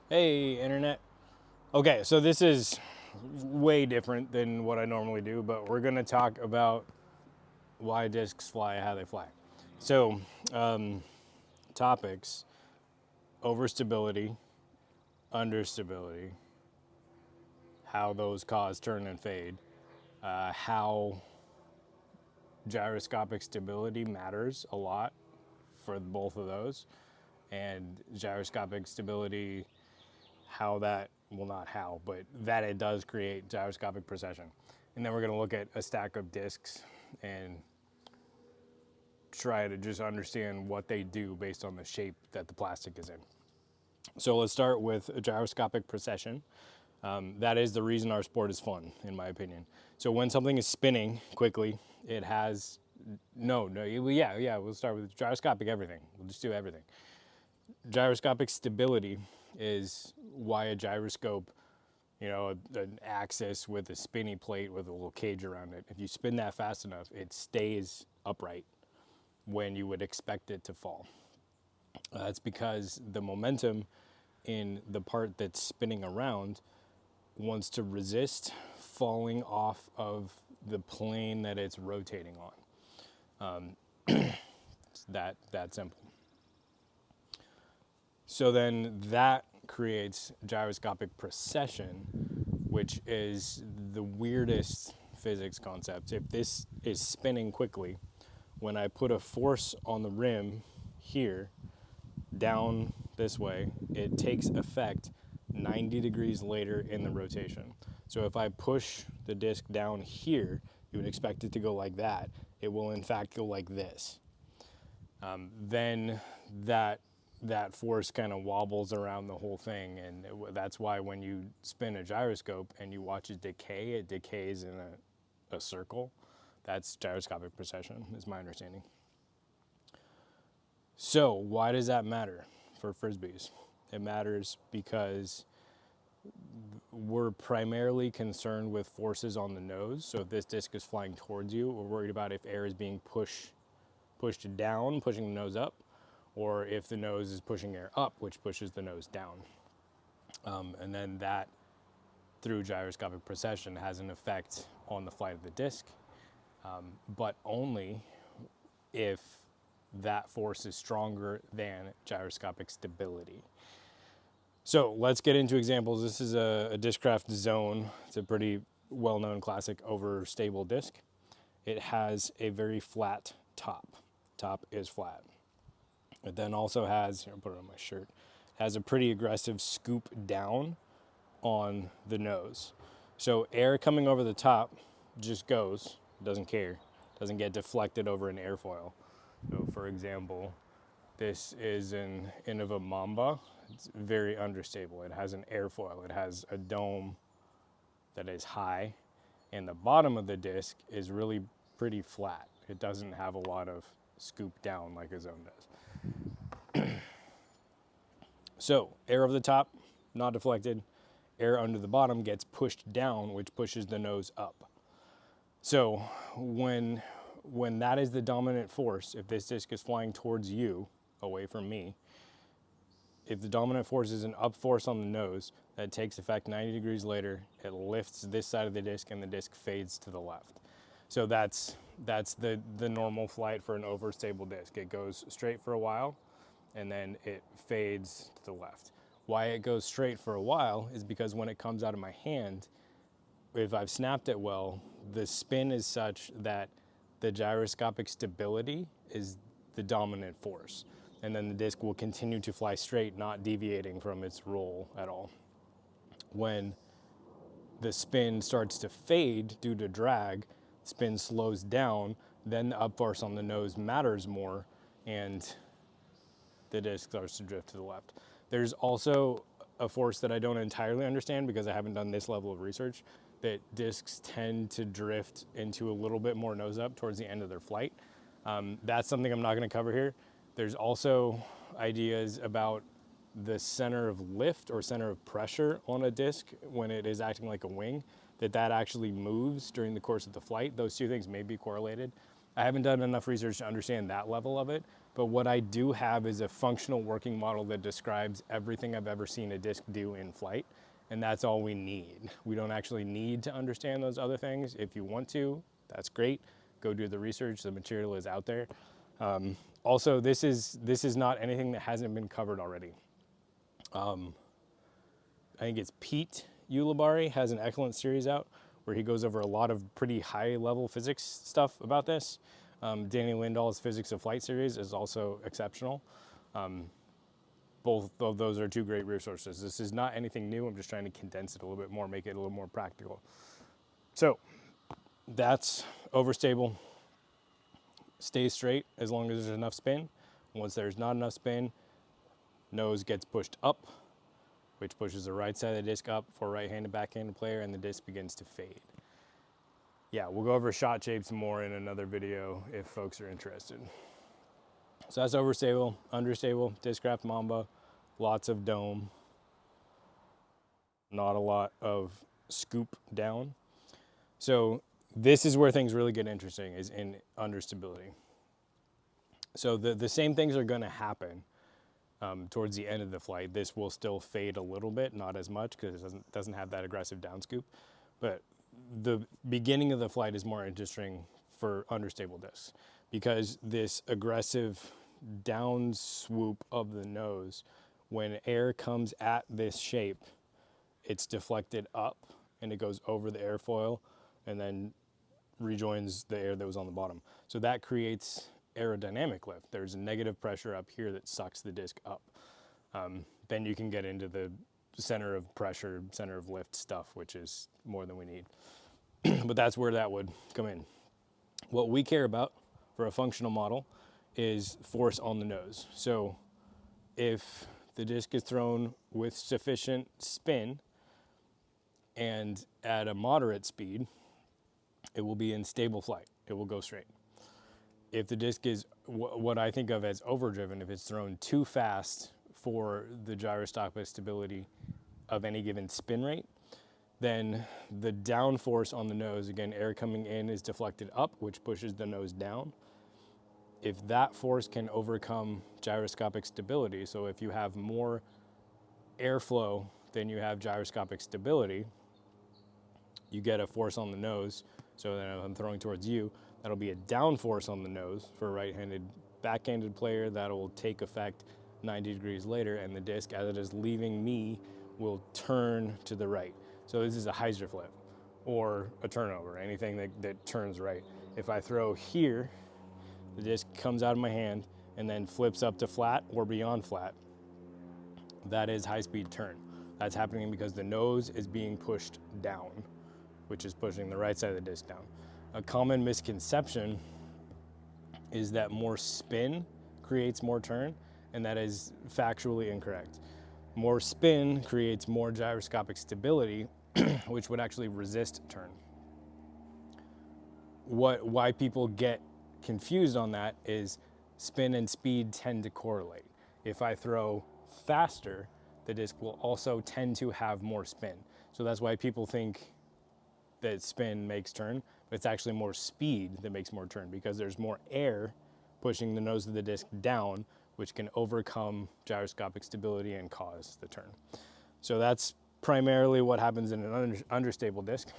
Hey, internet. Okay, so this is way different than what I normally do, but we're going to talk about why discs fly, how they fly. So, topics: overstability, understability, how those cause turn and fade, how gyroscopic stability matters a lot for both of those, and gyroscopic stability, how that, well, not how, but that it does create gyroscopic precession. And then we're going to look at a stack of discs and try to just understand what they do based on the shape that the plastic is in. So let's start with gyroscopic precession. That is the reason our sport is fun, in my opinion. So when something is spinning quickly, it has yeah, we'll start with gyroscopic everything. We'll just do everything. Gyroscopic stability is why a gyroscope, an axis with a spinny plate with a little cage around it, if you spin that fast enough, it stays upright when you would expect it to fall. That's because the momentum in the part that's spinning around wants to resist falling off of the plane that it's rotating on. It's that simple. So then that creates gyroscopic precession, which is the weirdest physics concept. If this is spinning quickly, when I put a force on the rim here, down this way, it takes effect 90 degrees later in the rotation. So if I push the disc down here, you would expect it to go like that. It will in fact go like this. Then that force kind of wobbles around the whole thing, and that's why when you spin a gyroscope and you watch it decays in a circle. That's gyroscopic precession, is my understanding. So why does that matter for frisbees? It matters because we're primarily concerned with forces on the nose. So if this disc is flying towards you, we're worried about if air is being pushed down, pushing the nose up, or if the nose is pushing air up, which pushes the nose down. And then that, through gyroscopic precession, has an effect on the flight of the disc, but only if that force is stronger than gyroscopic stability. So let's get into examples. This is a Discraft Zone. It's a pretty well-known classic overstable disc. It has a very flat top. Top is flat. It then also has, here, I'll put it on my shirt, has a pretty aggressive scoop down on the nose. So air coming over the top just goes, doesn't care, doesn't get deflected over an airfoil. So for example, this is an Innova Mamba. It's very understable. It has an airfoil. It has a dome that is high, and the bottom of the disc is really pretty flat. It doesn't have a lot of scoop down like a Zone does. So air over the top, not deflected. Air under the bottom gets pushed down, which pushes the nose up. So when that is the dominant force, if this disc is flying towards you, away from me, if the dominant force is an up force on the nose, that takes effect 90 degrees later, it lifts this side of the disc and the disc fades to the left. So that's the normal flight for an overstable disc. It goes straight for a while and then it fades to the left. Why it goes straight for a while is because when it comes out of my hand, if I've snapped it well, the spin is such that the gyroscopic stability is the dominant force. And then the disc will continue to fly straight, not deviating from its roll at all. When the spin starts to fade due to drag, spin slows down, then the up force on the nose matters more, and the disc starts to drift to the left. There's also a force that I don't entirely understand because I haven't done this level of research, that discs tend to drift into a little bit more nose up towards the end of their flight. That's something I'm not going to cover here. There's also ideas about the center of lift or center of pressure on a disc when it is acting like a wing, that actually moves during the course of the flight. Those two things may be correlated. I haven't done enough research to understand that level of it, But what I do have is a functional working model that describes everything I've ever seen a disc do in flight. And that's all we need. We don't actually need to understand those other things. If you want to, that's great. Go do the research. The material is out there. Also, this is not anything that hasn't been covered already. I think it's Pete Ulibarri has an excellent series out where he goes over a lot of pretty high level physics stuff about this. Danny Lindahl's Physics of Flight series is also exceptional. Both of those are two great resources. This is not anything new. I'm just trying to condense it a little bit more, make it a little more practical. So that's overstable. Stay straight as long as there's enough spin. Once there's not enough spin, nose gets pushed up, which pushes the right side of the disc up for a right-handed, back-handed player, and the disc begins to fade. Yeah, we'll go over shot shapes more in another video if folks are interested. So that's overstable, understable, Discraft Mamba, lots of dome, not a lot of scoop down. So this is where things really get interesting, is in understability. So the same things are gonna happen towards the end of the flight. This will still fade a little bit, not as much because it doesn't have that aggressive down scoop. But the beginning of the flight is more interesting for understable discs because this aggressive down swoop of the nose, when air comes at this shape, it's deflected up and it goes over the airfoil and then rejoins the air that was on the bottom. So that creates aerodynamic lift. There's a negative pressure up here that sucks the disc up. Then you can get into the center of pressure, center of lift stuff, which is more than we need. But that's where that would come in. What we care about for a functional model is force on the nose. So if the disc is thrown with sufficient spin and at a moderate speed, it will be in stable flight. It will go straight. If the disc is what I think of as overdriven, if it's thrown too fast for the gyroscopic stability of any given spin rate, then the down force on the nose, again, air coming in is deflected up, which pushes the nose down. If that force can overcome gyroscopic stability, so if you have more airflow than you have gyroscopic stability, you get a force on the nose. So then if I'm throwing towards you, that'll be a down force on the nose for a right-handed, back-handed player. That'll take effect 90 degrees later, and the disc, as it is leaving me, will turn to the right. So this is a hyzer flip or a turnover, anything that turns right. If I throw here, the disc comes out of my hand and then flips up to flat or beyond flat. That is high-speed turn. That's happening because the nose is being pushed down, which is pushing the right side of the disc down. A common misconception is that more spin creates more turn, and that is factually incorrect. More spin creates more gyroscopic stability, which would actually resist turn. Why people get confused on that is spin and speed tend to correlate. If I throw faster, the disc will also tend to have more spin. So that's why people think that spin makes turn, but it's actually more speed that makes more turn because there's more air pushing the nose of the disc down, which can overcome gyroscopic stability and cause the turn. So that's primarily what happens in an understable disc.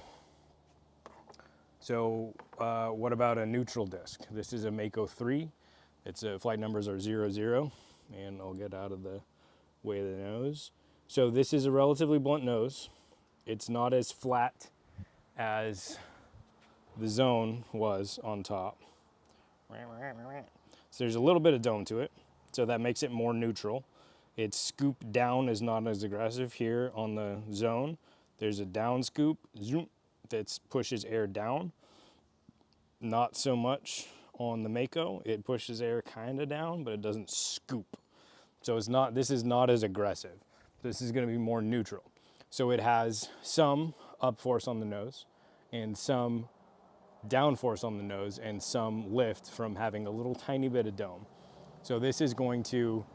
So what about a neutral disc? This is a Mako 3. Its flight numbers are 00, and I'll get out of the way of the nose. So this is a relatively blunt nose. It's not as flat as the Zone was on top. So there's a little bit of dome to it, so that makes it more neutral. Its scoop down is not as aggressive here on the Zone. There's a down scoop, zoom, that pushes air down. Not so much on the Mako. It pushes air kind of down, but it doesn't scoop. So this is not as aggressive. This is going to be more neutral. So it has some up force on the nose and some down force on the nose and some lift from having a little tiny bit of dome. So this is going to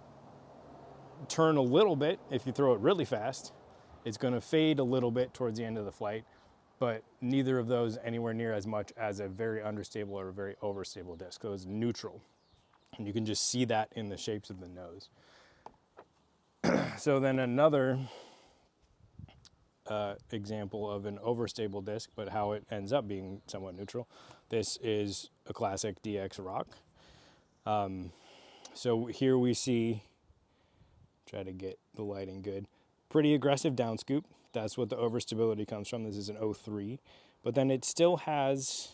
turn a little bit if you throw it really fast. It's going to fade a little bit towards the end of the flight, but neither of those anywhere near as much as a very understable or a very overstable disc. So it's neutral. And you can just see that in the shapes of the nose. So then another example of an overstable disc, but how it ends up being somewhat neutral. This is a classic DX rock. So here we see, try to get the lighting good, pretty aggressive down scoop. That's what the overstability comes from. This is an 03, but then it still has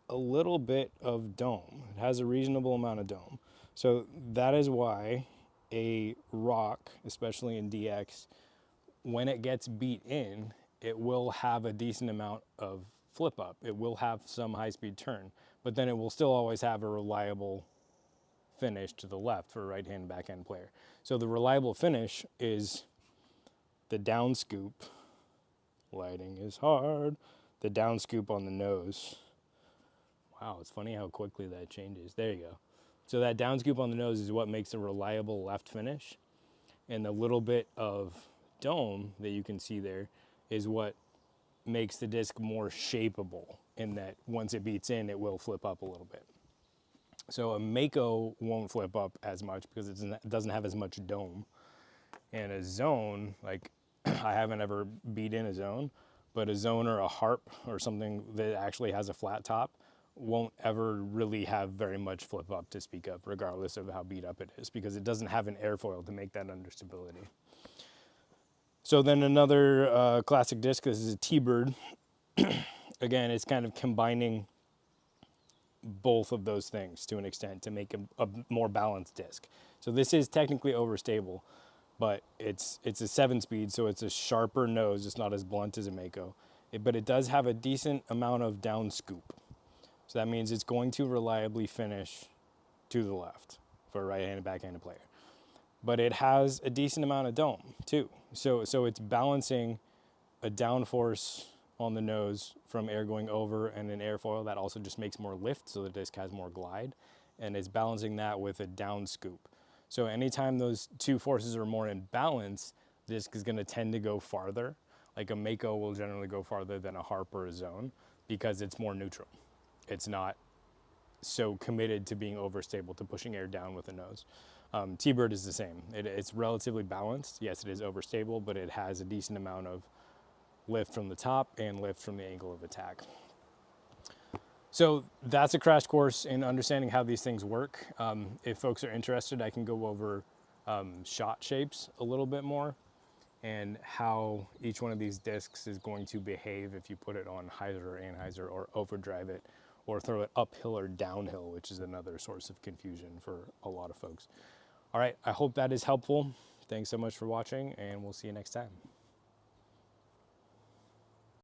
a little bit of dome. It has a reasonable amount of dome. So that is why a rock, especially in DX, when it gets beat in, it will have a decent amount of flip up. It will have some high speed turn, but then it will still always have a reliable finish to the left for a right hand backhand player. So the reliable finish is the down scoop. Lighting is hard. The down scoop on the nose. Wow, it's funny how quickly that changes. There you go. So that down scoop on the nose is what makes a reliable left finish. And the little bit of dome that you can see there is what makes the disc more shapeable, in that once it beats in, it will flip up a little bit. So a Mako won't flip up as much because it doesn't have as much dome. And a zone, like I haven't ever beat in a zone, but a zone or a harp or something that actually has a flat top won't ever really have very much flip up to speak of, regardless of how beat up it is, because it doesn't have an airfoil to make that understability. So then another classic disc, this is a T-Bird. Again, it's kind of combining both of those things to an extent to make a more balanced disc. So this is technically overstable, but it's a 7-speed, so it's a sharper nose. It's not as blunt as a Mako, but it does have a decent amount of down scoop. So that means it's going to reliably finish to the left for a right-handed, backhanded player. But it has a decent amount of dome too. So it's balancing a downforce on the nose from air going over and an airfoil that also just makes more lift, so the disc has more glide, and it's balancing that with a down scoop. So anytime those two forces are more in balance, the disc is going to tend to go farther. Like a Mako will generally go farther than a harp or a zone because it's more neutral. It's not so committed to being overstable, to pushing air down with the nose. T-Bird is the same. It's relatively balanced. Yes, it is overstable, but it has a decent amount of lift from the top and lift from the angle of attack. So that's a crash course in understanding how these things work. If folks are interested, I can go over shot shapes a little bit more and how each one of these discs is going to behave if you put it on hyzer or anhyzer or overdrive it or throw it uphill or downhill, which is another source of confusion for a lot of folks. All right, I hope that is helpful. Thanks so much for watching, and we'll see you next time.